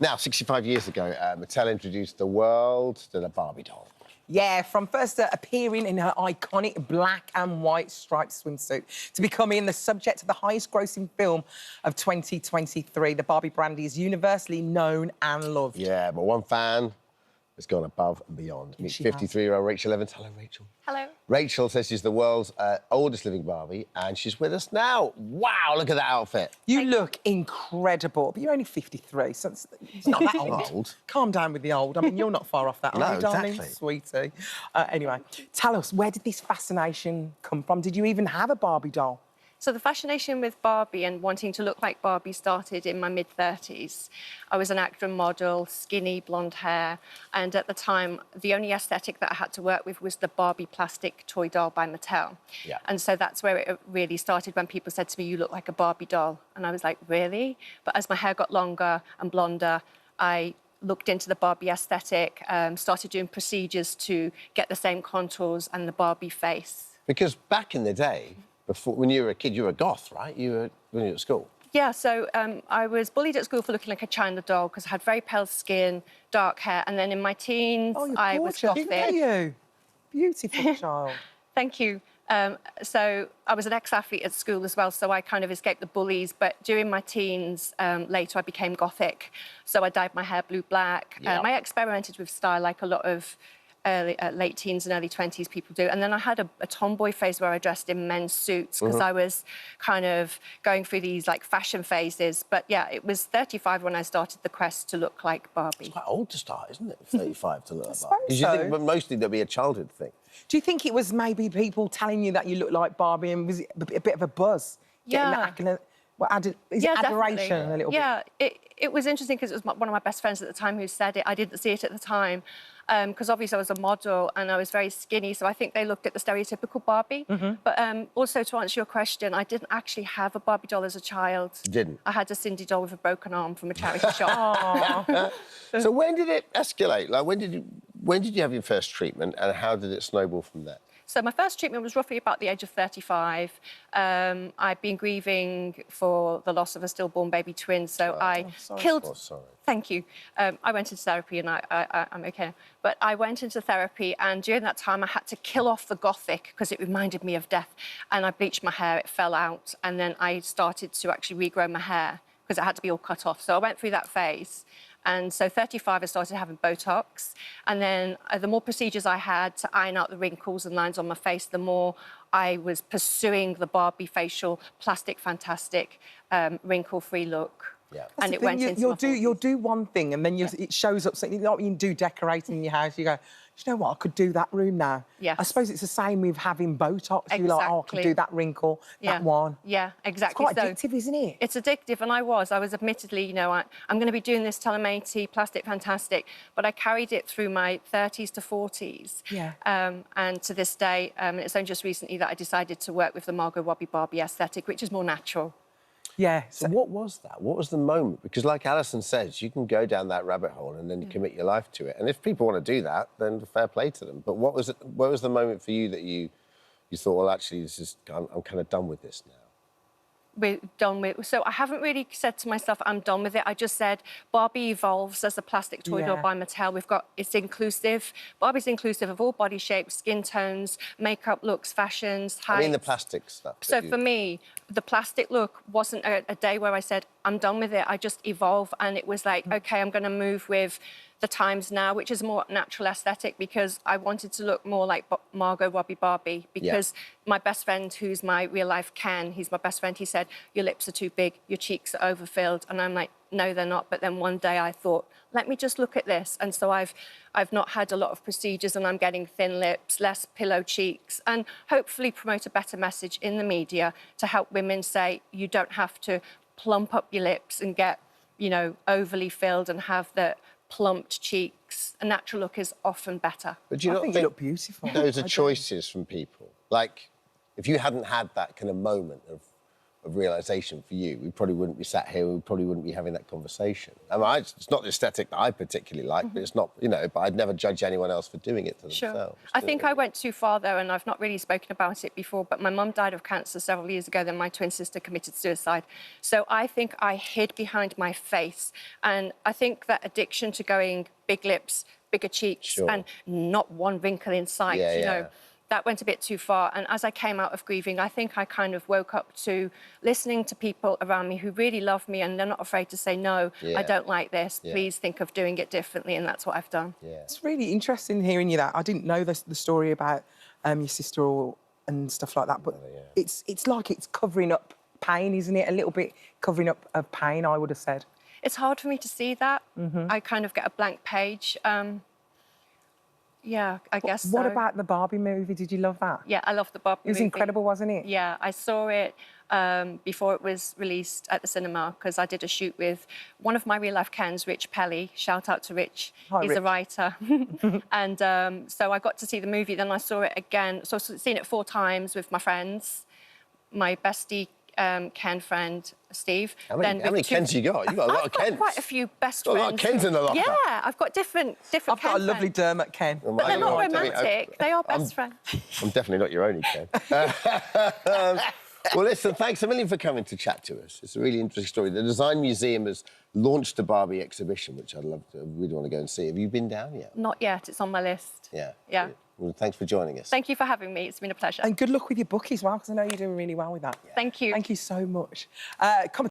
Now, 65 years ago, Mattel introduced the world to the Barbie doll. Yeah, from first appearing in her iconic black and white striped swimsuit to becoming the subject of the highest-grossing film of 2023, the Barbie brand is universally known and loved. Yeah, but one fan has gone above and beyond. Meet she has. 53-year-old Rachel Evans. Hello, Rachel. Hello. Rachel says she's the world's oldest living Barbie, and she's with us now. Wow, look at that outfit. You look incredible, but you're only 53, so it's not that old. Old? Calm down with the old. I mean, you're not far off that, are No, you, darling? exactly. Sweetie. Anyway, tell us, where did this fascination come from? Did you even have a Barbie doll? So the fascination with Barbie and wanting to look like Barbie started in my mid-30s. I was an actor and model, skinny, blonde hair, and at the time, the only aesthetic that I had to work with was the Barbie plastic toy doll by Mattel. Yeah. And so that's where it really started, when people said to me, "You look like a Barbie doll." And I was like, really? But as my hair got longer and blonder, I looked into the Barbie aesthetic, started doing procedures to get the same contours and the Barbie face. Because back in the day, before, when you were a kid, you were a goth, right? When you were at school. Yeah, so I was bullied at school for looking like a China doll because I had very pale skin, dark hair, and then in my teens, Oh, you're I was gorgeous, gothic. aren't you? Beautiful child. Thank you. So I was an ex-athlete at school as well, so I kind of escaped the bullies. But during my teens, later I became gothic. So I dyed my hair blue-black. Yeah. I experimented with style like a lot of late teens and early 20s people do. And then I had a tomboy phase where I dressed in men's suits because I was kind of going through these like fashion phases. But yeah, it was 35 when I started the quest to look like Barbie. It's quite old to start, isn't it? 35 to look like suppose Barbie. 'Cause you so. think, but mostly there'll be a childhood thing. Do you think it was maybe people telling you that you look like Barbie, and was it a bit of a buzz? Yeah. Is it adoration a little bit? Yeah, it was interesting because it was one of my best friends at the time who said it. I didn't see it at the time because obviously I was a model and I was very skinny, so I think they looked at the stereotypical Barbie. But also, to answer your question, I didn't actually have a Barbie doll as a child. You didn't? I had a Cindy doll with a broken arm from a charity shop. So when did it escalate? Like, when did you have your first treatment, and how did it snowball from there? So my first treatment was roughly about the age of 35. I'd been grieving for the loss of a stillborn baby twin, so I killed... Oh, sorry. Thank you. I went into therapy and I'm OK now. But I went into therapy, and during that time I had to kill off the gothic because it reminded me of death. And I bleached my hair, it fell out, and then I started to actually regrow my hair because it had to be all cut off. So I went through that phase. And so 35, I started having Botox. And then the more procedures I had to iron out the wrinkles and lines on my face, the more I was pursuing the Barbie facial, plastic, fantastic, wrinkle-free look. Yeah. And it went into You'll do one thing, and then it shows up something. Like you do decorating in your house, you go, you know what, I could do that room now. Yes. I suppose it's the same with having Botox. Exactly. You're like, oh, I could do that wrinkle, that one. Yeah, exactly. It's quite addictive, isn't it? It's addictive, and I was admittedly, you know, I'm going to be doing this till I'm 80, plastic, fantastic, but I carried it through my 30s to 40s. Yeah. And to this day, it's only just recently that I decided to work with the Margot Robbie Barbie aesthetic, which is more natural. Yeah. So what was that? What was the moment? Because like Alison says, you can go down that rabbit hole and then commit your life to it. And if people want to do that, then fair play to them. But what was the moment for you that you thought, well, actually, I'm kind of done with this now? We're done with. So I haven't really said to myself, I'm done with it. I just said Barbie evolves as a plastic toy doll by Mattel. It's inclusive. Barbie's inclusive of all body shapes, skin tones, makeup looks, fashions, heights. I mean the plastic stuff. So for me, the plastic look wasn't a day where I said, I'm done with it. I just evolve, and it was like, OK, I'm going to move with the times now, which is a more natural aesthetic, because I wanted to look more like Margot Robbie Barbie, because my best friend, who's my real-life Ken, he's my best friend, he said, your lips are too big, your cheeks are overfilled. And I'm like, no, they're not. But then one day I thought, let me just look at this. And so I've not had a lot of procedures, and I'm getting thin lips, less pillow cheeks, and hopefully promote a better message in the media to help women say, you don't have to plump up your lips and get, you know, overly filled and have the plumped cheeks. A natural look is often better. But do you not think you look beautiful. Those are choices from people. Like, if you hadn't had that kind of moment of of realisation for you, we probably wouldn't be sat here, we probably wouldn't be having that conversation. I mean, it's not the aesthetic that I particularly like, but it's not, you know, but I'd never judge anyone else for doing it to themselves. I think I went too far, though, and I've not really spoken about it before, but my mum died of cancer several years ago, then my twin sister committed suicide. So I think I hid behind my face, and I think that addiction to going big lips, bigger cheeks, and not one wrinkle in sight, you know, that went a bit too far. And as I came out of grieving, I think I kind of woke up to listening to people around me who really love me and they're not afraid to say, no, I don't like this. Please think of doing it differently. And that's what I've done. It's really interesting hearing you that. I didn't know the story about your sister and stuff like that, but it's like it's covering up pain, isn't it? A little bit covering up of pain, I would have said. It's hard for me to see that. I kind of get a blank page. Yeah, I guess What so. about the Barbie movie? Did you love that? Yeah, I love the Barbie movie. It was incredible, wasn't it? Yeah, I saw it before it was released at the cinema because I did a shoot with one of my real-life Kens, Rich Pelly. Shout out to Rich. Hi, He's Rich. a writer. And so I got to see the movie. Then I saw it again. So I've seen it 4 times with my friends. My bestie Ken friend, Steve. How many Kens you got? You got a lot of Kens. I've got quite a few best got friends. a lot of Kens in the locker. Yeah, I've got different I've got Ken a lovely friends. Dermot Ken. Well, But they're not I mean, romantic. They are best friends. I'm definitely not your only Ken. Well, listen, thanks a million for coming to chat to us. It's a really interesting story. The Design Museum has launched a Barbie exhibition, which I'd love to, really want to go and see. Have you been down yet? Not yet. It's on my list. Yeah. Yeah. Well, thanks for joining us. Thank you for having me. It's been a pleasure. And good luck with your book as well, because I know you're doing really well with that. Thank you. Thank you so much. Come